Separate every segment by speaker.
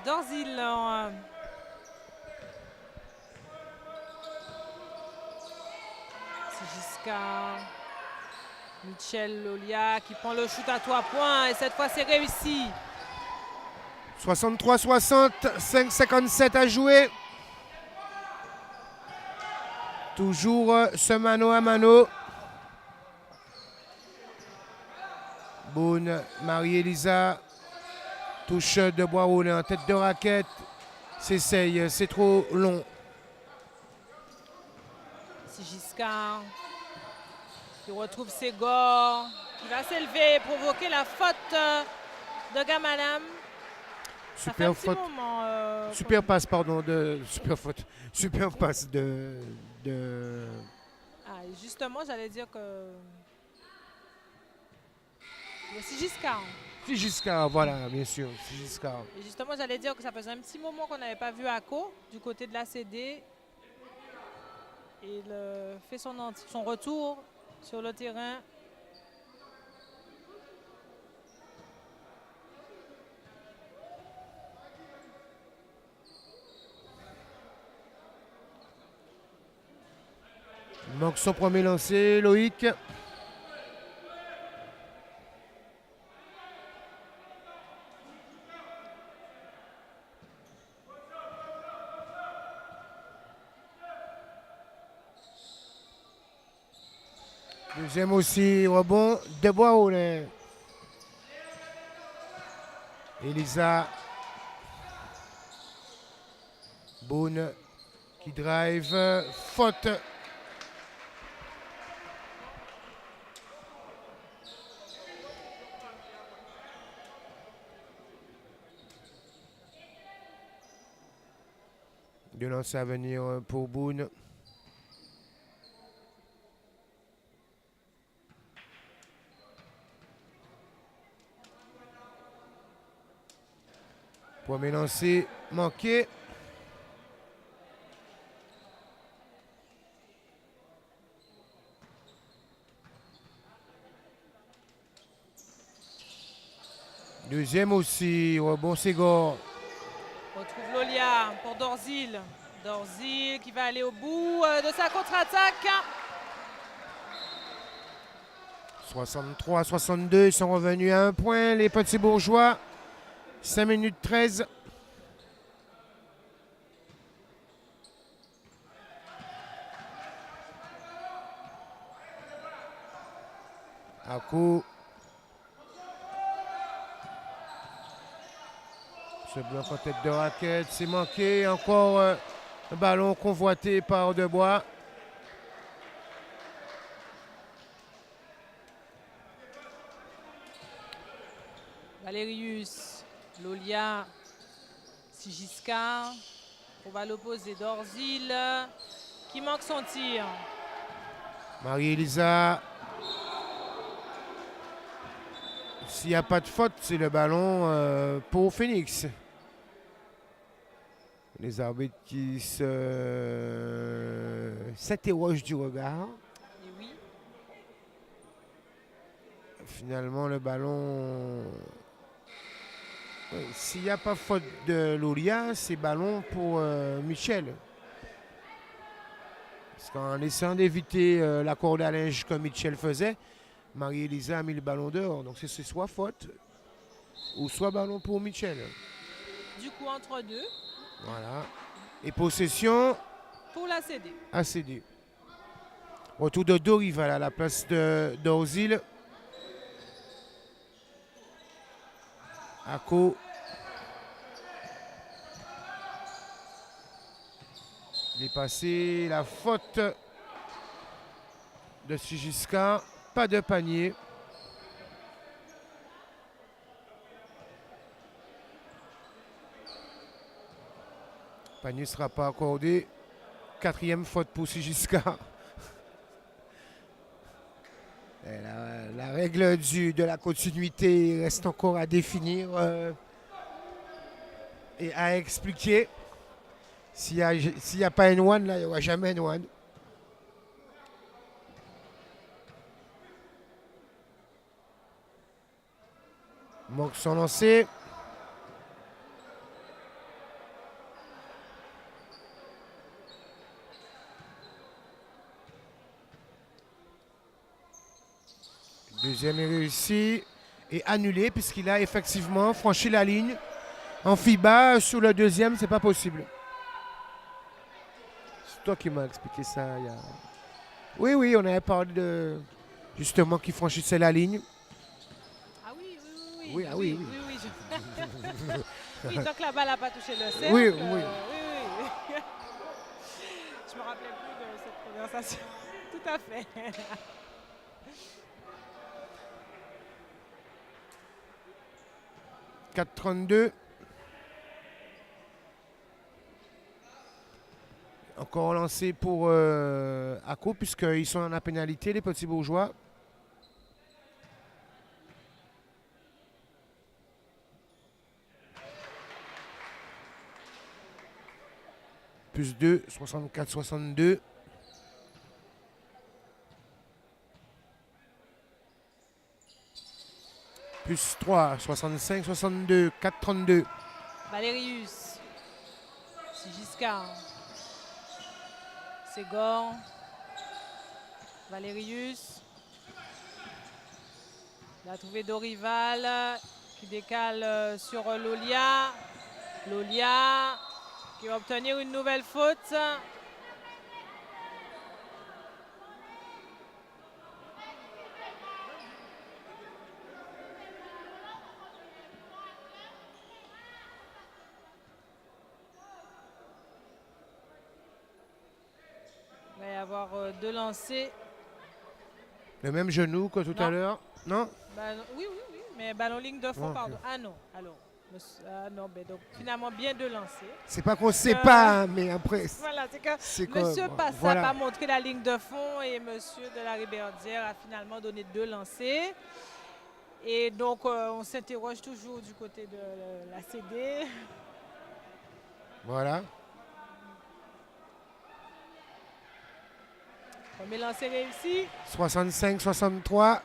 Speaker 1: Dorzil. C'est Giscard. Michel Lolia qui prend le shoot à 3 points et cette fois c'est réussi.
Speaker 2: 63-60, 5,57 à jouer. Toujours ce mano à mano. Boone, Marie-Elisa. Touche de Boisroul en tête de raquette. S'essaye, c'est trop long.
Speaker 1: C'est Giscard qui retrouve Ségor, qui va s'élever et provoquer la faute de Gamadam.
Speaker 2: Super faute. Super passe, pardon, de super faute. Super passe de...
Speaker 1: Ah, justement, j'allais dire que c'est Giscard.
Speaker 2: C'est Giscard, voilà, bien sûr, c'est Giscard.
Speaker 1: Et justement, j'allais dire que ça faisait un petit moment qu'on n'avait pas vu Ako du côté de la CD. Il fait son retour sur le terrain.
Speaker 2: Il manque son premier lancer, Loïc. Deuxième aussi, rebond de Boisroul. Elisa. Boone qui drive. Faute. De lancer à venir pour Boone. Premier lancer manqué. Deuxième aussi, rebond Ségor.
Speaker 1: On retrouve Lolia pour Dorzil. Dorzil qui va aller au bout de sa contre-attaque.
Speaker 2: 63-62, ils sont revenus à un point, les petits bourgeois. 5 minutes 13. Ako. Ce bloc en tête de raquette, c'est manqué. Encore un ballon convoité par Debois.
Speaker 1: Valérius, Lolia, Sigiscard. On va l'opposer Dorzil qui manque son tir.
Speaker 2: Marie-Elisa. S'il n'y a pas de faute, c'est le ballon pour Phoenix. Les arbitres qui s'interrogent du regard.
Speaker 1: Et oui.
Speaker 2: Finalement, le ballon... S'il n'y a pas faute de Lolia, c'est ballon pour Michel. Parce qu'en essayant d'éviter la corde à linge comme Michel faisait, Marie-Elisa a mis le ballon dehors. Donc c'est soit faute ou soit ballon pour Michel.
Speaker 1: Du coup, entre deux.
Speaker 2: Voilà. Et possession
Speaker 1: pour la CD.
Speaker 2: à CD. Retour de Dorival à la place de Dorzil. Ako. Dépassé. La faute de Sigisca. Pas de panier. Panier ne sera pas accordé. Quatrième faute pour Sigisca. La règle de la continuité reste encore à définir et à expliquer. S'il n'y a pas un one, là, il n'y aura jamais un one. Manque son lancer. Deuxième est réussi et annulé puisqu'il a effectivement franchi la ligne. En FIBA, sur le deuxième, c'est pas possible. C'est toi qui m'as expliqué ça. Oui, oui, on avait parlé de justement qu'il franchissait la ligne.
Speaker 1: Ah oui, oui,
Speaker 2: Oui, ah oui, oui.
Speaker 1: oui, oui, tant que la balle n'a pas touché le cercle.
Speaker 2: Oui, oui.
Speaker 1: Oui. Je me rappelais plus de cette conversation. Tout à fait.
Speaker 2: « 4-32. Encore lancé pour Ako, puisqu'ils sont dans la pénalité, les petits bourgeois. Plus 2, 64-62. Plus 3, 65-62, 4-32.
Speaker 1: Valérius. Giscard. Ségor. Valérius. Il a trouvé Dorival qui décale sur Lolia. Lolia qui va obtenir une nouvelle faute. Il va y avoir deux lancers.
Speaker 2: Le même genou que tout à l'heure. Non?
Speaker 1: Oui, mais ballon ligne de fond,
Speaker 2: Okay.
Speaker 1: pardon. Ah non, alors. Non, mais donc finalement bien deux lancers.
Speaker 2: C'est pas qu'on sait pas, hein, mais après.
Speaker 1: Voilà, c'est que
Speaker 2: que,
Speaker 1: monsieur Passap
Speaker 2: voilà.
Speaker 1: a montré la ligne de fond et monsieur de la Riberdière a finalement donné deux lancers. Et donc on s'interroge toujours du côté de la CD.
Speaker 2: Voilà.
Speaker 1: Premier lancer réussi.
Speaker 2: 65-63.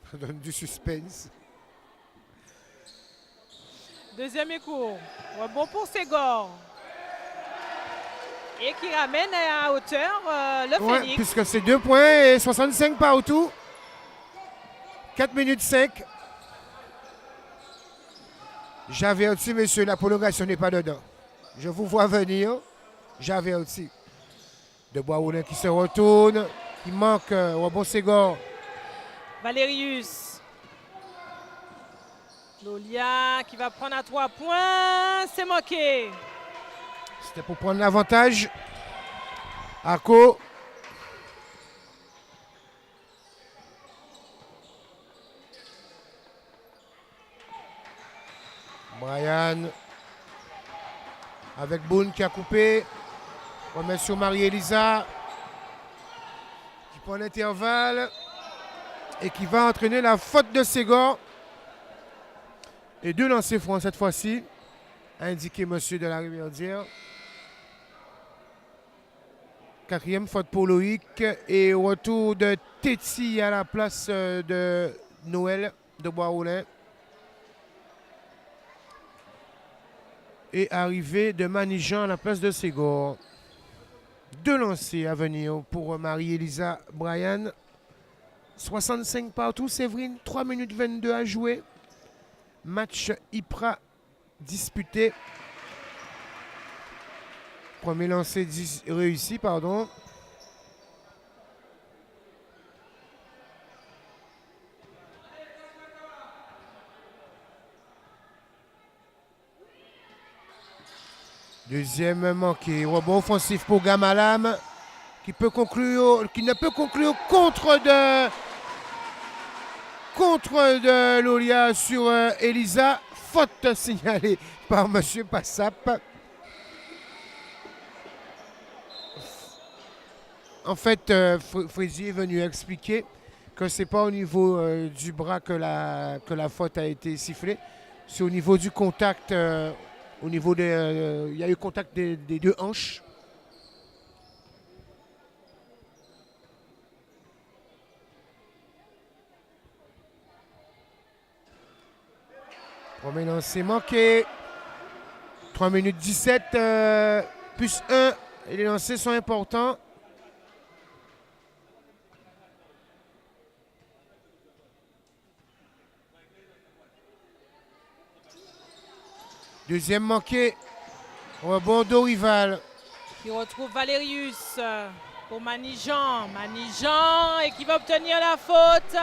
Speaker 2: Ça donne du suspense.
Speaker 1: Deuxième écho. Bon pour Ségor. Et qui ramène à hauteur le Phoenix.
Speaker 2: Puisque c'est 2 points et 65 partout. 4 minutes 5. J'avertis, monsieur, la prolongation n'est pas dedans. Je vous vois venir. J'avertis. De Bois-Roulin qui se retourne. Il manque bon Ségor.
Speaker 1: Valérius. Lolia qui va prendre à 3 points. C'est manqué.
Speaker 2: C'était pour prendre l'avantage. Ako. Brian. Avec Boone qui a coupé. Remet sur Marie-Elisa. Qui prend l'intervalle. Et qui va entraîner la faute de Ségor. Et deux lancers francs cette fois-ci. Indiqué monsieur de la Rivière. Quatrième faute pour Loïc. Et retour de Téti à la place de Noël de Bois-Roulin. Et arrivée de Manijan à la place de Ségor. Deux lancers à venir pour Marie-Elisa Brian. 65 partout, Séverine. 3 minutes 22 à jouer. Match Ypres disputé. Premier lancer réussi, pardon. Deuxième manqué. Rebond offensif pour Gamalam. Qui ne peut conclure contre de Lolia sur Elisa. Faute signalée par M. Passap. En fait, Frézy est venu expliquer que ce n'est pas au niveau du bras que la faute a été sifflée. C'est au niveau du contact. Il y a eu contact des deux hanches. Premier lancé manqué. 3 minutes 17 plus 1. Et les lancers sont importants. Deuxième manqué. Rebond Dorival.
Speaker 1: Qui retrouve Valérius pour Manijan. Manijan et qui va obtenir la faute.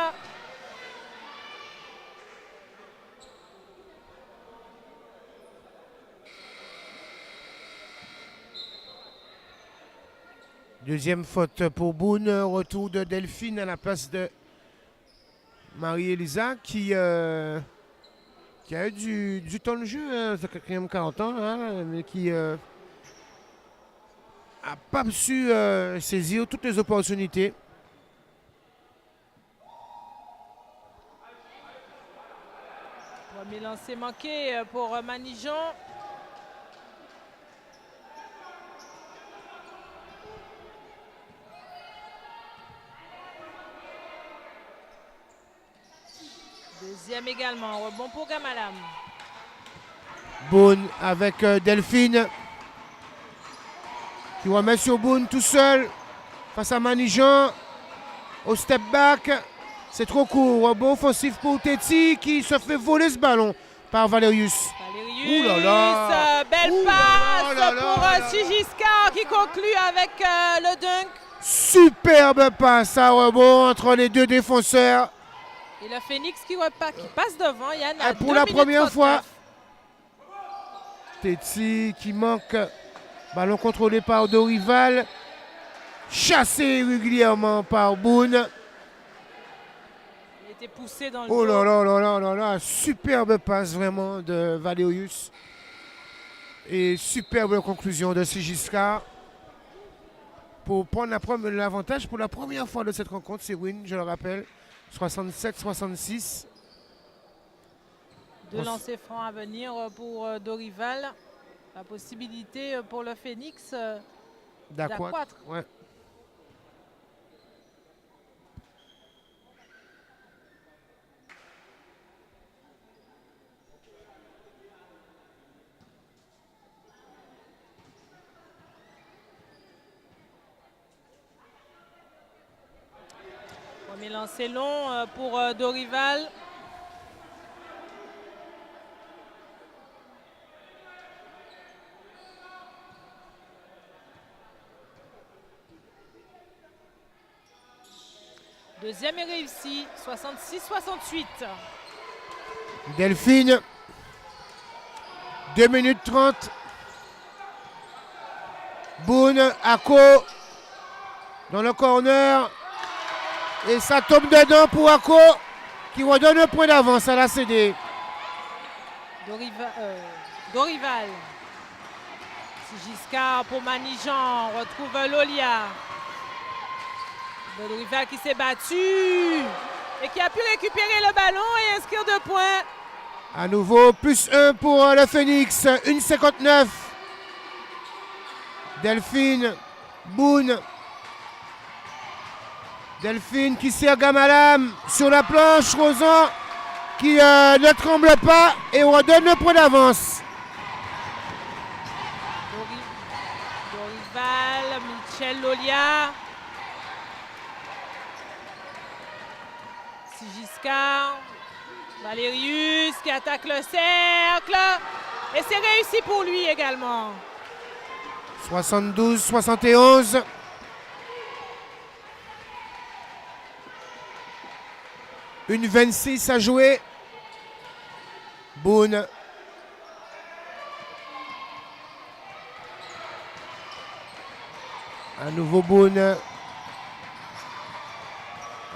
Speaker 2: Deuxième faute pour Boone. Retour de Delphine à la place de Marie-Elisa qui a eu du temps de jeu, hein, sa 4e 40 ans, hein, mais qui n'a pas su saisir toutes les opportunités.
Speaker 1: Premier lancer manqué pour Manijan. Deuxième également, rebond pour Gamalam.
Speaker 2: Boone avec Delphine qui remet sur Boone tout seul face à Manijan. Au step back, c'est trop court. Rebond offensif pour Teti qui se fait voler ce ballon par Valérius.
Speaker 1: Valérius, belle passe pour Sigiska qui conclut avec le dunk.
Speaker 2: Superbe passe à rebond entre les deux défenseurs.
Speaker 1: Et le Phoenix qui passe devant, Yann. À
Speaker 2: pour la première fois, Teti qui manque. Ballon contrôlé par Dorival. Chassé régulièrement par Boone.
Speaker 1: Il a été poussé dans le
Speaker 2: Oh là là là là là là. Superbe passe vraiment de Valérius. Et superbe conclusion de Sigiska. Pour prendre l'avantage pour la première fois de cette rencontre, c'est win, je le rappelle. 67-66.
Speaker 1: Deux lancers francs à venir pour Dorival. La possibilité pour le Phoenix d'accroître.
Speaker 2: Ouais.
Speaker 1: Premier lancer long pour Dorival. Deuxième est réussi, 66-68.
Speaker 2: Delphine, 2 minutes 30. Boone, Ako, dans le corner. Et ça tombe dedans pour Ako, qui redonne un point d'avance à la CD.
Speaker 1: Dorival. Sigiska pour Manijan, retrouve Lolia. Dorival qui s'est battu et qui a pu récupérer le ballon et inscrire 2 points.
Speaker 2: À nouveau, +1 pour le Phoenix, 1,59. Delphine, Boone. Delphine qui sert Gamalam sur la planche. Rosan qui ne tremble pas et redonne le point d'avance.
Speaker 1: Dorival, Michel Lolia. Sigiska, Valérius qui attaque le cercle. Et c'est réussi pour lui également.
Speaker 2: 72-71. Une 26 à jouer. Boone. À nouveau Boone.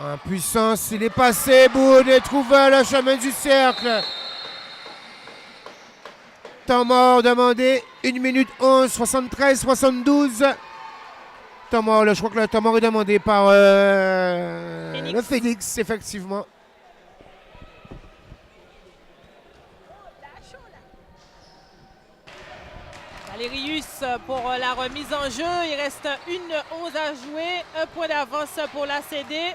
Speaker 2: En puissance, il est passé. Boone et trouve le chemin du cercle. Temps mort demandé. 1 minute 11, 73-72. Temps mort, je crois que le temps mort est demandé par le Phoenix, effectivement.
Speaker 1: Valérius pour la remise en jeu. Il reste 1-11 à jouer. 1 point d'avance pour la CD.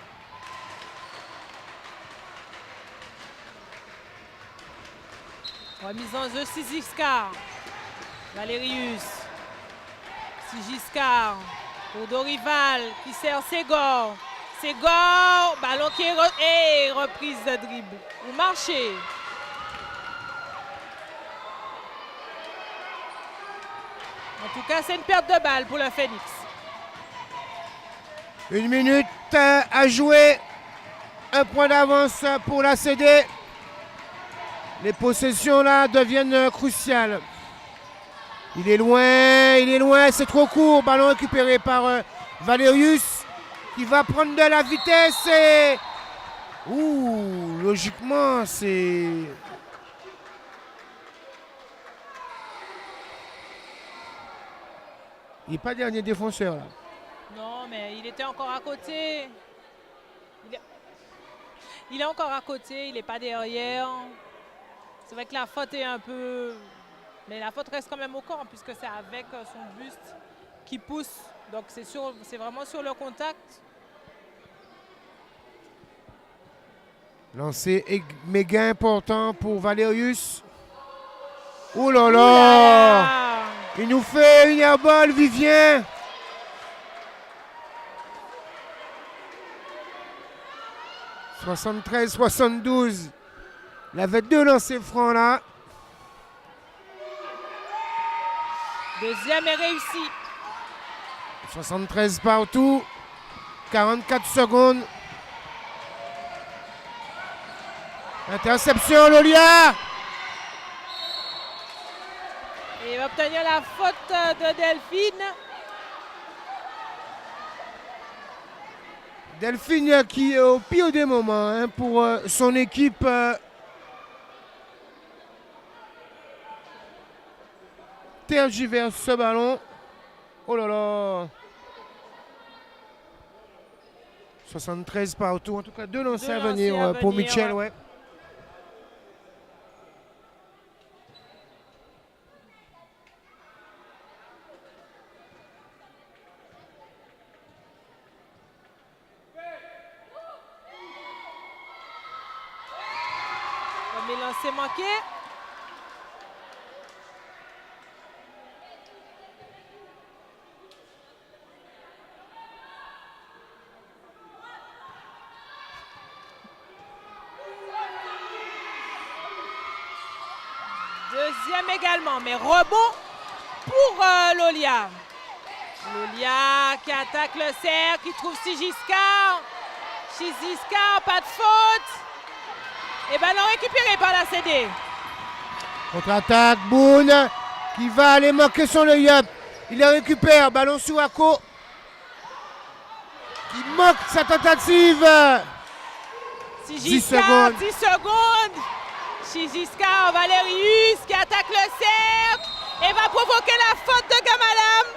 Speaker 1: Remise en jeu Sigiska. Valérius. Sigiska pour Dorival qui sert Ségor. Ségor, ballon qui est reprise de dribble. Ou marché. En tout cas, c'est une perte de balle pour le Phoenix.
Speaker 2: 1 minute à jouer. 1 point d'avance pour la CD. Les possessions là deviennent cruciales. Il est loin, c'est trop court. Ballon récupéré par Valerius qui va prendre de la vitesse et... Ouh, logiquement, c'est... Il n'est pas dernier défenseur là.
Speaker 1: Non, mais il était encore à côté. Il est encore à côté, il n'est pas derrière. C'est vrai que la faute est un peu... Mais la faute reste quand même au corps puisque c'est avec son buste qui pousse. Donc c'est vraiment sur le contact.
Speaker 2: Lancé méga important pour Valerius. Oh là là! Il nous fait une airball, Vivien. « 73-72. Il avait 2 lancers francs là.
Speaker 1: Deuxième est réussi.
Speaker 2: 73 partout. 44 secondes. Interception, Lolia.
Speaker 1: Et il va obtenir la faute de Delphine.
Speaker 2: Delphine qui est au pire des moments hein, pour son équipe. Tergiverse ce ballon. Oh là là. 73 partout. En tout cas, 2 lancers à venir pour Mitchell. Ouais.
Speaker 1: Premier lancer manqué. Deuxième également, mais rebond pour Lolia. Lolia qui attaque le cercle, qui trouve Sigiscar. Sigiscar, pas de faute. Et ballon récupéré par la CD.
Speaker 2: Contre-attaque, Boone qui va aller manquer son layup. Il le récupère, ballon sous Ako. Qui manque sa tentative. 10 secondes.
Speaker 1: 10 secondes. Sigiscar, Valerius qui attaque le cercle et va provoquer la faute de Gamalam.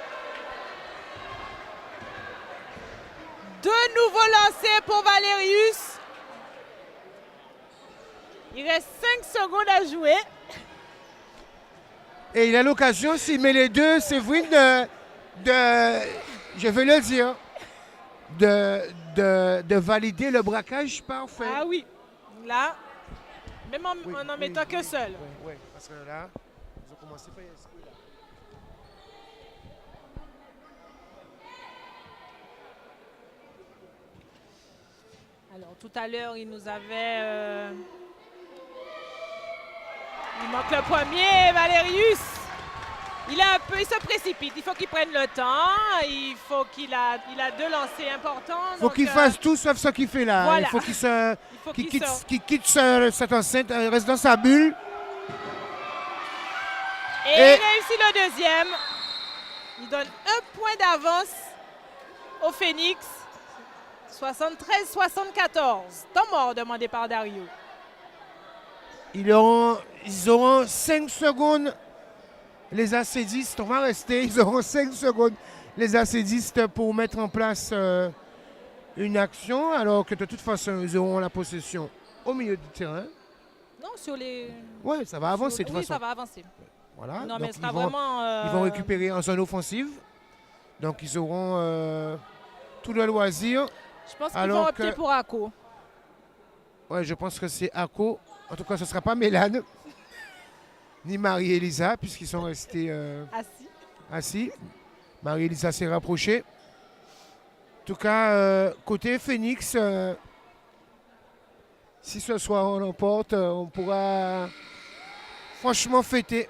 Speaker 1: De nouveaux lancers pour Valerius. Il reste 5 secondes à jouer.
Speaker 2: Et il a l'occasion, s'il met les deux, Séverine, je vais le dire, de valider le braquage parfait.
Speaker 1: Ah oui, là, même en mettant que seul.
Speaker 2: Oui, parce que là, ils ont commencé par l'esprit là.
Speaker 1: Alors tout à l'heure, il nous avait... Il manque le premier, Valerius. Il se précipite, il faut qu'il prenne le temps, il a 2 lancers importants.
Speaker 2: Il faut qu'il fasse tout sauf ce qu'il fait là.
Speaker 1: Voilà.
Speaker 2: Il faut qu'il quitte cette enceinte, reste dans sa bulle.
Speaker 1: Et il réussit le deuxième. Il donne 1 point d'avance au Phoenix. 73-74. Temps mort demandé par Dario.
Speaker 2: Ils auront 5 secondes, les acédistes. On va rester. Ils auront 5 secondes, les acédistes, pour mettre en place une action, alors que de toute façon, ils auront la possession au milieu du terrain.
Speaker 1: Non, sur les...
Speaker 2: Oui, ça va avancer de toute façon.
Speaker 1: Oui, ça va avancer.
Speaker 2: Voilà.
Speaker 1: Non,
Speaker 2: donc
Speaker 1: mais ce sera vraiment...
Speaker 2: Ils vont récupérer en zone offensive. Donc, ils auront tout le loisir.
Speaker 1: Je pense qu'ils vont opter pour Ako.
Speaker 2: Oui, je pense que c'est Ako. En tout cas, ce ne sera pas Mélane, ni Marie-Élisa, puisqu'ils sont restés assis. Marie-Élisa s'est rapprochée. En tout cas, côté Phoenix, si ce soir on l'emporte, on pourra franchement fêter,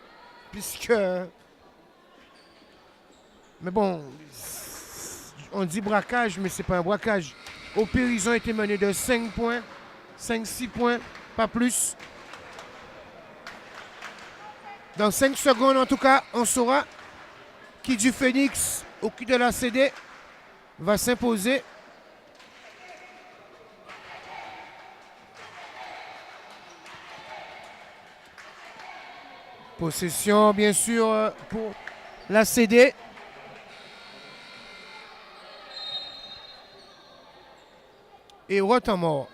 Speaker 2: puisque Mais bon, on dit braquage, mais c'est pas un braquage. Au pire, ils ont été menés de 5 points, 5-6 points, pas plus. Dans 5 secondes, en tout cas, on saura qui du Phoenix ou qui de la CD va s'imposer. Possession, bien sûr, pour la CD. Et Rotamore.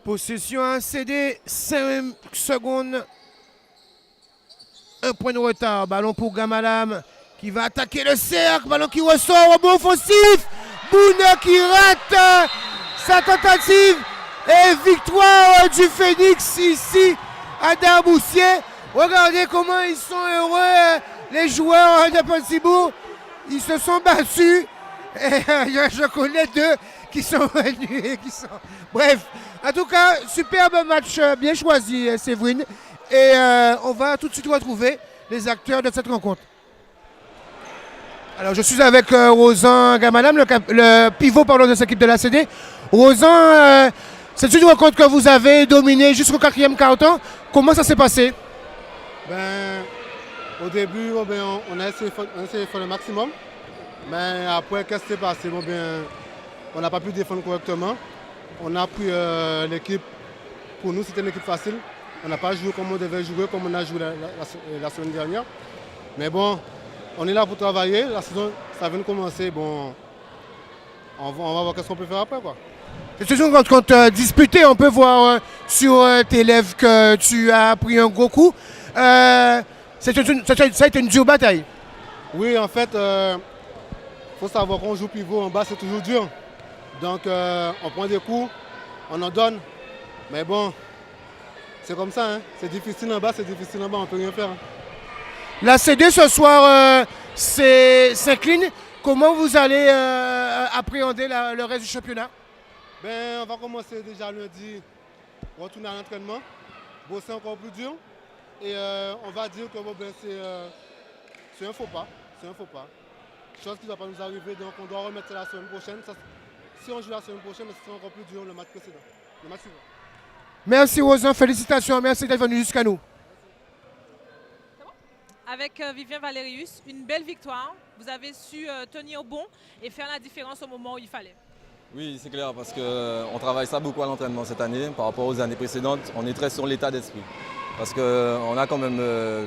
Speaker 2: Possession à CD, 5 secondes. Un point de retard. Ballon pour Gamalam qui va attaquer le cercle. Ballon qui ressort. Rebond offensif. Bouna qui rate sa tentative. Et victoire du Phoenix ici à Darboussier. Regardez comment ils sont heureux, les joueurs de Pontybourg. Ils se sont battus. Et je connais deux qui sont venus et qui sont... Bref, en tout cas, superbe match bien choisi, Séverine. Et on va tout de suite retrouver les acteurs de cette rencontre. Alors, je suis avec Rosan Gamalam, le pivot de cette équipe de la CD. Rosan, c'est une rencontre que vous avez dominée jusqu'au 4e quart-temps. Comment ça s'est passé?
Speaker 3: Au début, on a essayé de faire le maximum. Mais après, qu'est-ce qui s'est passé? On n'a pas pu défendre correctement. On a pris l'équipe. Pour nous, c'était une équipe facile. On n'a pas joué comme on devait jouer, comme on a joué la semaine dernière. Mais bon, on est là pour travailler. La saison, ça vient de commencer. Bon, on va voir ce qu'on peut faire après, quoi.
Speaker 2: C'est une rencontre disputée. On peut voir sur tes lèvres que tu as pris un gros coup. Ça a été une dure bataille.
Speaker 3: Oui, en fait, faut savoir qu'on joue pivot en bas, c'est toujours dur. Donc, on prend des coups, on en donne. Mais bon, c'est comme ça. Hein. C'est difficile en bas, c'est difficile en bas, on ne peut rien faire. Hein.
Speaker 2: La CD ce soir s'incline. Comment vous allez appréhender le reste du championnat?
Speaker 3: On va commencer déjà lundi, retourner à l'entraînement, bosser encore plus dur. Et on va dire que c'est un faux pas. C'est un faux pas. Chose qui ne va pas nous arriver, donc on doit remettre ça la semaine prochaine. Si on joue la semaine prochaine, ce sera encore plus dur le match précédent, le match suivant.
Speaker 2: Merci Rosan, félicitations, merci d'être venu jusqu'à nous.
Speaker 1: Avec Vivien Valérius, une belle victoire. Vous avez su tenir bon et faire la différence au moment où il fallait.
Speaker 4: Oui, c'est clair, parce qu'on travaille ça beaucoup à l'entraînement cette année. Par rapport aux années précédentes, on est très sur l'état d'esprit. Parce qu'on a quand même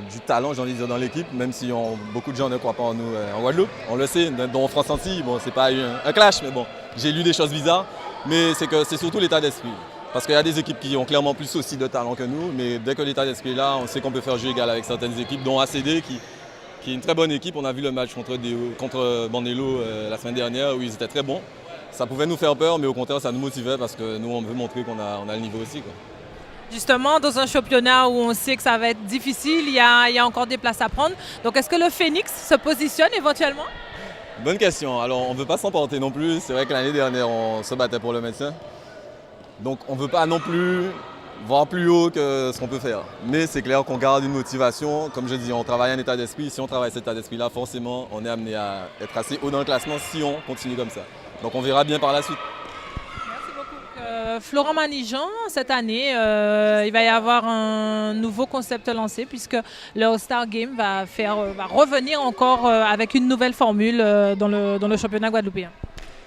Speaker 4: du talent, j'ai envie de dire, dans l'équipe, même si beaucoup de gens ne croient pas en nous en Guadeloupe. On le sait, dans France-Antilles, bon, c'est pas un clash, mais bon, j'ai lu des choses bizarres. Mais c'est surtout l'état d'esprit. Parce qu'il y a des équipes qui ont clairement plus aussi de talent que nous, mais dès que l'état d'esprit est là, on sait qu'on peut faire jeu égal avec certaines équipes, dont ACD, qui est une très bonne équipe. On a vu le match contre Bandelo la semaine dernière, où ils étaient très bons. Ça pouvait nous faire peur, mais au contraire, ça nous motivait parce que nous, on veut montrer qu'on a le niveau aussi, quoi.
Speaker 1: Justement, dans un championnat où on sait que ça va être difficile, il y a encore des places à prendre. Donc, est-ce que le Phoenix se positionne éventuellement?
Speaker 4: Bonne question. Alors, on ne veut pas s'emporter non plus. C'est vrai que l'année dernière, on se battait pour le maintien. Donc, on ne veut pas non plus voir plus haut que ce qu'on peut faire. Mais c'est clair qu'on garde une motivation. Comme je dis, on travaille un état d'esprit. Si on travaille cet état d'esprit-là, forcément, on est amené à être assez haut dans le classement si on continue comme ça. Donc, on verra bien par la suite.
Speaker 1: Merci beaucoup. Florent Manigeant, cette année, il va y avoir un nouveau concept lancé puisque le All-Star Game va revenir encore avec une nouvelle formule dans le championnat guadeloupéen.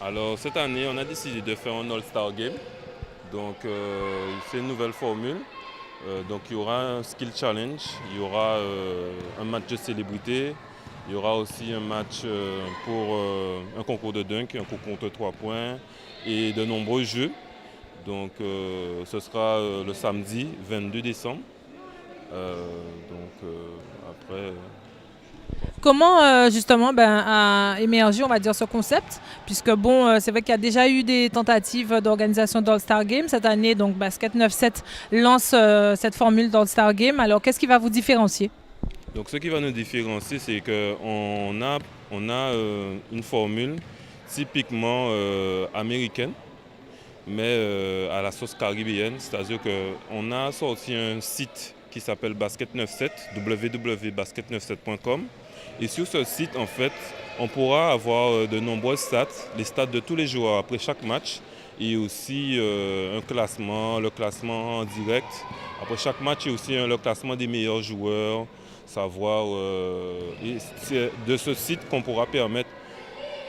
Speaker 5: Alors, cette année, on a décidé de faire un All-Star Game. Donc, c'est une nouvelle formule. Donc, il y aura un Skill Challenge, il y aura un match de célébrité, il y aura aussi un match pour un concours de dunk, un concours contre 3 points et de nombreux jeux. Donc, ce sera le samedi 22 décembre. Après...
Speaker 1: Comment justement a émergé, on va dire, ce concept? Puisque bon, c'est vrai qu'il y a déjà eu des tentatives d'organisation d'All-Star Game. Cette année, donc Basket 9-7 lance cette formule d'All-Star Game. Alors, qu'est-ce qui va vous différencier?
Speaker 5: Donc ce qui va nous différencier, c'est qu'on a une formule typiquement américaine, mais à la sauce caribéenne, c'est-à-dire qu'on a sorti un site qui s'appelle Basket97, www.basket97.com. Et sur ce site, en fait, on pourra avoir de nombreuses stats, les stats de tous les joueurs après chaque match, et aussi un classement, le classement en direct. Après chaque match, il y a aussi le classement des meilleurs joueurs, savoir. Et c'est de ce site qu'on pourra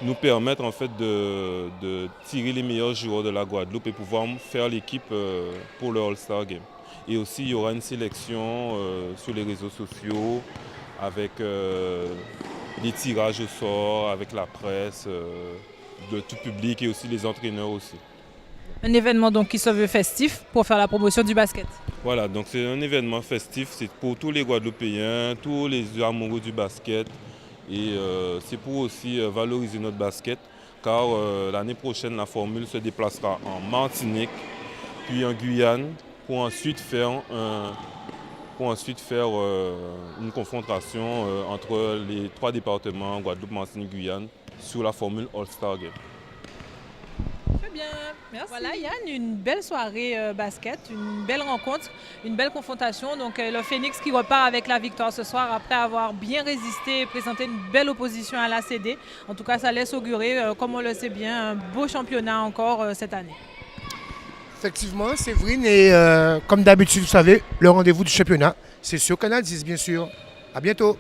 Speaker 5: nous permettre en fait de tirer les meilleurs joueurs de la Guadeloupe et pouvoir faire l'équipe pour le All-Star Game. Et aussi, il y aura une sélection sur les réseaux sociaux avec des tirages au sort, avec la presse, de tout public et aussi les entraîneurs aussi.
Speaker 1: Un événement donc qui se veut festif pour faire la promotion du basket.
Speaker 5: Voilà, donc c'est un événement festif, c'est pour tous les Guadeloupéens, tous les amoureux du basket. Et c'est pour aussi valoriser notre basket, car l'année prochaine, la formule se déplacera en Martinique, puis en Guyane, pour ensuite faire une confrontation entre les 3 départements, Guadeloupe, Martinique, Guyane, sur la formule All-Star Game.
Speaker 1: Très bien, merci. Voilà Yann, une belle soirée basket, une belle rencontre, une belle confrontation. Donc le Phoenix qui repart avec la victoire ce soir après avoir bien résisté et présenté une belle opposition à l'ACD. En tout cas, ça laisse augurer, comme on le sait bien, un beau championnat encore cette année.
Speaker 2: Effectivement, Séverine, et comme d'habitude, vous savez, le rendez-vous du championnat, c'est sur Canal 10, bien sûr. À bientôt.